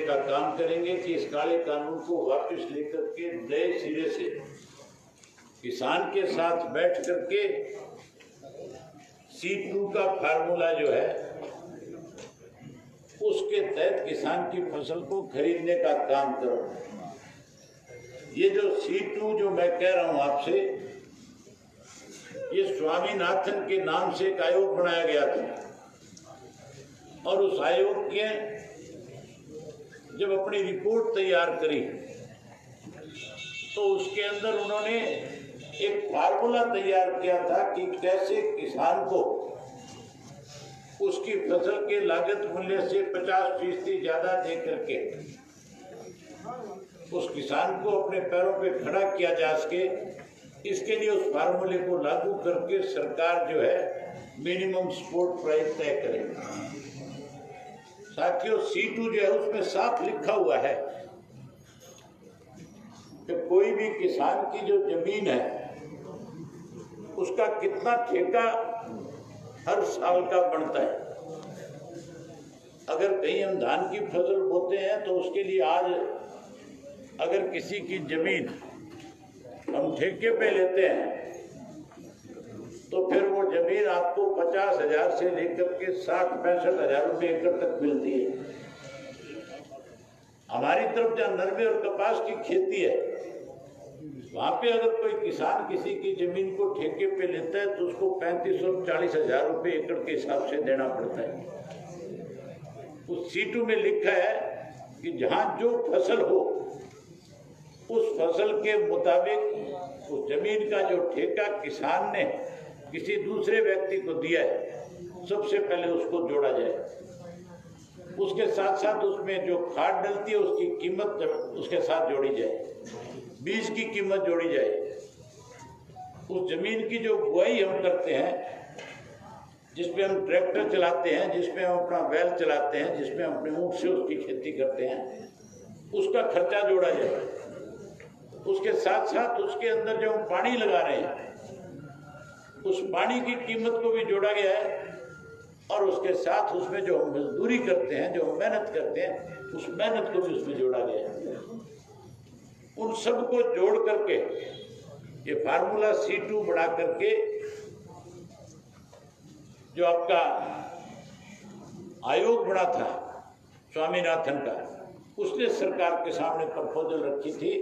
का काम करेंगे कि इस काले कानून को वापस लेकर के नए सिरे से किसान के साथ बैठ करके C2 का फार्मूला जो है उसके तहत किसान की फसल को खरीदने का काम करो। ये जो C2 जो मैं कह रहा हूं आपसे, ये स्वामीनाथन के नाम से एक आयोग बनाया गया था और उस आयोग के जब अपनी रिपोर्ट तैयार करी तो उसके अंदर उन्होंने एक फार्मूला तैयार किया था कि कैसे किसान को उसकी फसल के लागत मूल्य से 50% ज्यादा दे करके उस किसान को अपने पैरों पे खड़ा किया जा सके। इसके लिए उस फार्मूले को लागू करके सरकार जो है मिनिमम सपोर्ट प्राइस तय करे। साथियों, C2 जो है उसमें साफ लिखा हुआ है कि कोई भी किसान की जो जमीन है उसका कितना ठेका हर साल का बनता है। अगर कहीं हम धान की फसल बोते हैं तो उसके लिए आज अगर किसी की जमीन हम ठेके पे लेते हैं तो फिर वो जमीन आपको 50,000 से लेकर के 60-65,000 रुपये एकड़ तक मिलती है। हमारी तरफ जहाँ नरमे और कपास की खेती है वहाँ पे अगर कोई किसान किसी की जमीन को ठेके पे लेता है तो उसको 35 और 40,000 रुपये एकड़ के हिसाब से देना पड़ता है। उस C2 में लिखा है कि जहाँ जो फसल हो उस फसल के मुताबिक उस जमीन का जो ठेका किसान ने किसी दूसरे व्यक्ति को दिया है सबसे पहले उसको जोड़ा जाए। उसके साथ साथ उसमें जो खाद डलती है उसकी कीमत उसके साथ जोड़ी जाए, बीज की कीमत जोड़ी जाए। उस जमीन की जो बुआई हम करते हैं, जिसमें हम ट्रैक्टर चलाते हैं, जिसमें हम अपना बैल चलाते हैं, जिसमें हम अपने ऊँट से उसकी खेती करते हैं, उसका खर्चा जोड़ा जाए। उसके साथ साथ उसके अंदर जो हम पानी लगा रहे हैं उस पानी की कीमत को भी जोड़ा गया है और उसके साथ उसमें जो हम मजदूरी करते हैं, जो हम मेहनत करते हैं, उस मेहनत को भी उसमें जोड़ा गया है। उन सबको जोड़ करके ये फार्मूला C2 बना करके जो आपका आयोग बना था स्वामीनाथन का, उसने सरकार के सामने प्रपोजल रखी थी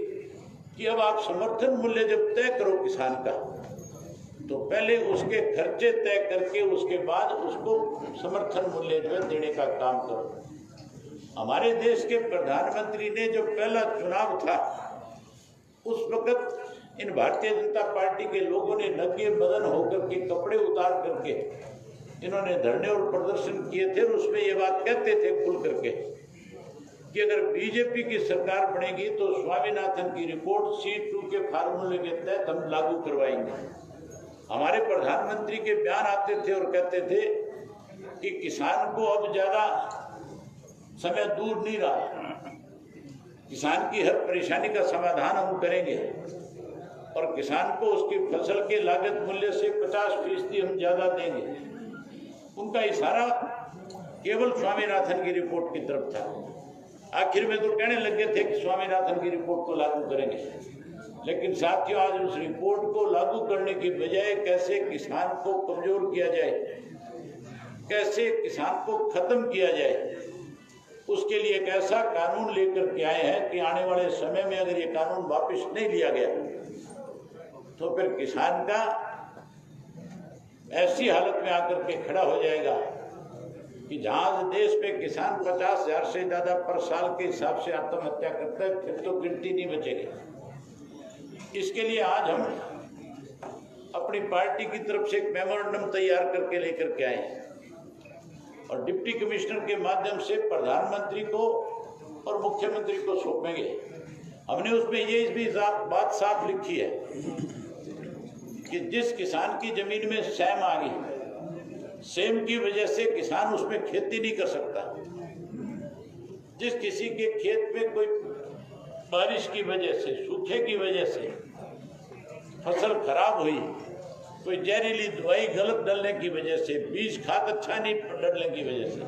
कि अब आप समर्थन मूल्य जब तय करो किसान का तो पहले उसके खर्चे तय करके उसके बाद उसको समर्थन मूल्य जो है देने का काम करो। हमारे देश के प्रधानमंत्री ने जो पहला चुनाव था उस वक्त इन भारतीय जनता पार्टी के लोगों ने नंगे बदन होकर के कपड़े उतार करके इन्होंने धरने और प्रदर्शन किए थे और उसमें ये बात कहते थे खुल करके कि अगर बीजेपी की सरकार बनेगी तो स्वामीनाथन की रिपोर्ट C2 के फार्मूले के तहत हम लागू करवाएंगे। हमारे प्रधानमंत्री के बयान आते थे और कहते थे कि किसान को अब ज्यादा समय दूर नहीं रहा, किसान की हर परेशानी का समाधान हम करेंगे और किसान को उसकी फसल के लागत मूल्य से 50% हम ज्यादा देंगे। उनका इशारा केवल स्वामीनाथन की रिपोर्ट की तरफ था। आखिर में तो कहने लगे थे कि स्वामीनाथन की रिपोर्ट को लागू करेंगे, लेकिन साथियों आज उस रिपोर्ट को लागू करने की बजाय कैसे किसान को कमजोर किया जाए, कैसे किसान को खत्म किया जाए, उसके लिए एक ऐसा कानून लेकर के आए हैं कि आने वाले समय में अगर ये कानून वापस नहीं लिया गया तो फिर किसान का ऐसी हालत में आकर के खड़ा हो जाएगा कि जहां देश में किसान 50,000 से ज्यादा पर साल के हिसाब से आत्महत्या करता है फिर तो गिनती नहीं बचेगी। इसके लिए आज हम अपनी पार्टी की तरफ से एक मेमोरेंडम तैयार करके लेकर के आए हैं और डिप्टी कमिश्नर के माध्यम से प्रधानमंत्री को और मुख्यमंत्री को सौंपेंगे। हमने उसमें ये भी बात साफ लिखी है कि जिस किसान की जमीन में सैम आ गई, सेम की वजह से किसान उसमें खेती नहीं कर सकता। जिस किसी के खेत में कोई बारिश की वजह से, सूखे की वजह से फसल खराब हुई, कोई जहरीली दवाई गलत डालने की वजह से, बीज खाद अच्छा नहीं डालने की वजह से,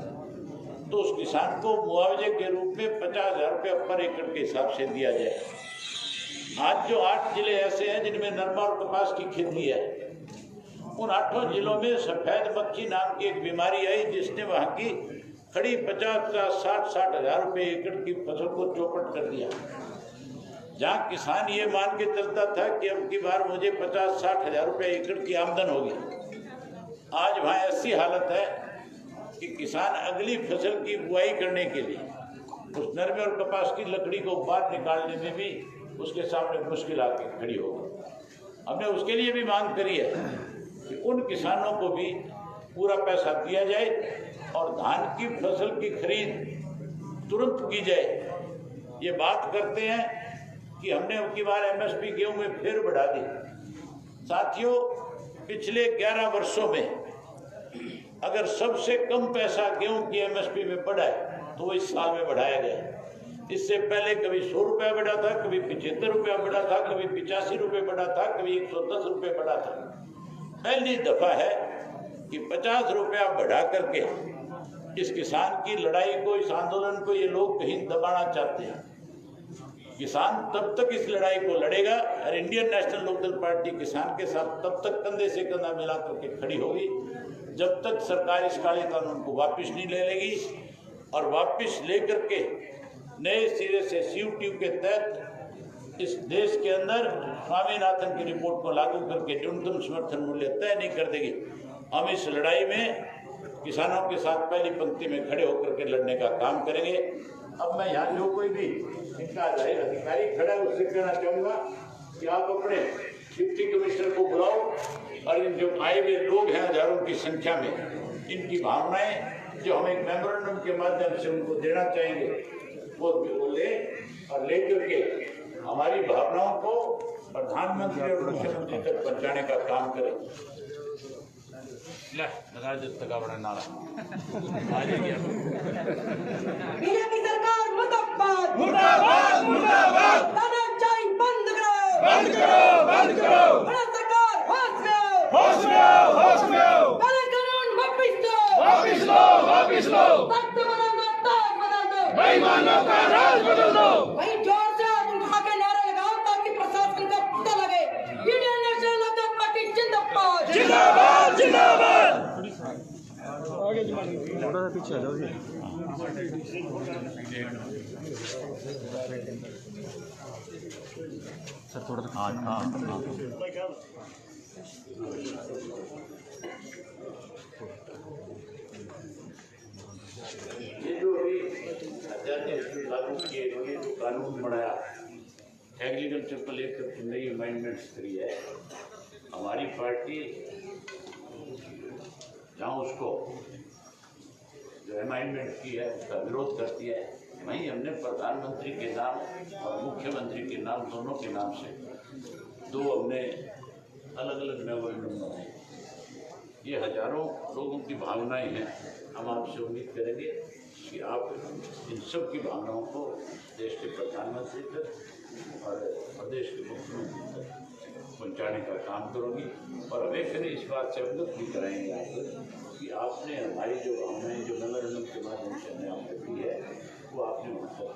तो उस किसान को मुआवजे के रूप में रुपये पर एकड़ के हिसाब से दिया जाए। आज जो 8 जिले ऐसे हैं जिनमें नरमा और कपास की खेती है, उन 8 जिलों में सफेद मक्खी नाम की एक बीमारी आई जिसने वहां की खड़ी 50-60 हजार रुपये एकड़ की फसल को चौपट कर दिया। जहाँ किसान ये मान के चलता था कि अब की बार मुझे 50-60 हजार रुपये एकड़ की आमदन होगी, आज वहाँ ऐसी हालत है कि किसान अगली फसल की बुआई करने के लिए उस नरमे और कपास की लकड़ी को बाहर निकालने में भी उसके सामने मुश्किल आके खड़ी हो गई। हमने उसके लिए भी मांग करी है कि उन किसानों को भी पूरा पैसा दिया जाए और धान की फसल की खरीद तुरंत की जाए। ये बात करते हैं कि हमने अब की बार MSP गेहूं में फिर बढ़ा दी। साथियों, पिछले 11 वर्षों में अगर सबसे कम पैसा गेहूं की MSP में बढ़ा है तो वो इस साल में बढ़ाया गया। इससे पहले कभी 100 रुपया बढ़ा था, कभी 75 रुपया बढ़ा था, कभी 85 रुपये बढ़ा था, कभी 110 रुपये बढ़ा था। पहली दफा है कि 50 रुपया बढ़ा करके इस किसान की लड़ाई को, इस आंदोलन को ये लोग कहीं दबाना चाहते हैं। किसान तब तक इस लड़ाई को लड़ेगा और इंडियन नेशनल लोकदल पार्टी किसान के साथ तब तक कंधे से कंधा मिला करके खड़ी होगी जब तक सरकार इस काले कानून को वापस नहीं ले लेगी और वापस लेकर के नए सिरे से CUT के तहत इस देश के अंदर स्वामीनाथन की रिपोर्ट को लागू करके न्यूनतम समर्थन मूल्य तय नहीं कर देगी। हम इस लड़ाई में किसानों के साथ पहली पंक्ति में खड़े होकर के लड़ने का काम करेंगे। अब मैं यहाँ जो कोई भी इनका अधिकारी खड़ा है उससे कहना चाहूँगा कि आप अपने डिप्टी कमिश्नर को बुलाओ और इन जो आए हुए लोग हैं हजारों की संख्या में, इनकी भावनाएं जो हम एक मेमोरेंडम के माध्यम से उनको देना चाहेंगे वो ले और लेकर के हमारी भावनाओं को प्रधानमंत्री और मुख्यमंत्री तक पहुँचाने का काम करें। बीजेपी सरकार मुर्दाबाद मुर्दाबाद मुर्दाबाद। तानाशाही बंद करो बंद करो बंद करो। बड़ा सरकार होश में आओ होश में आओ होश में आओ। काले कानून वापिस लो वापिस लो वापिस लो। तख्त बदल दो ताज बदल दो, बेईमानों का राज बदल दो। वहीं जोर से हाथ उठा के नारा लगाओ ताकि प्रशासन को पता लगे इंडियन नेशनल लोकदल पार्टी जिंदाबाद जिंदाबाद जिंदाबाद। थोड़ा सा पीछे आ जाओ जी। सर थोड़ा सा हाँ। ये जो अभी लागू किए इन्होंने जो कानून बनाया एग्रीकल्चर को लेकर नई अमेंडमेंट्स करी है, हमारी पार्टी जहाँ उसको जो अमेंडमेंट की है उसका विरोध करती है, वहीं हमने प्रधानमंत्री के नाम और मुख्यमंत्री के नाम दोनों के नाम से 2 हमने अलग अलग मेमोरेंडम बनाए। ये हजारों लोगों की भावनाएं हैं। हम आपसे उम्मीद करेंगे कि आप इन सब की भावनाओं को देश के प्रधानमंत्री तक और प्रदेश के मुख्यमंत्री तक पहुँचाने का काम करोगी और हमें फिर इस बात से अवगत भी कराएंगे आप कि आपने हमारी जो भावनाएं जो मेमोरेंडम के माध्यम से हमने आपको दी है वो आपने मतलब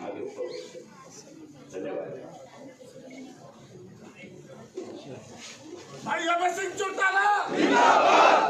आगे बढ़। धन्यवाद। भाई अमर सिंह चौटाला जिंदाबाद।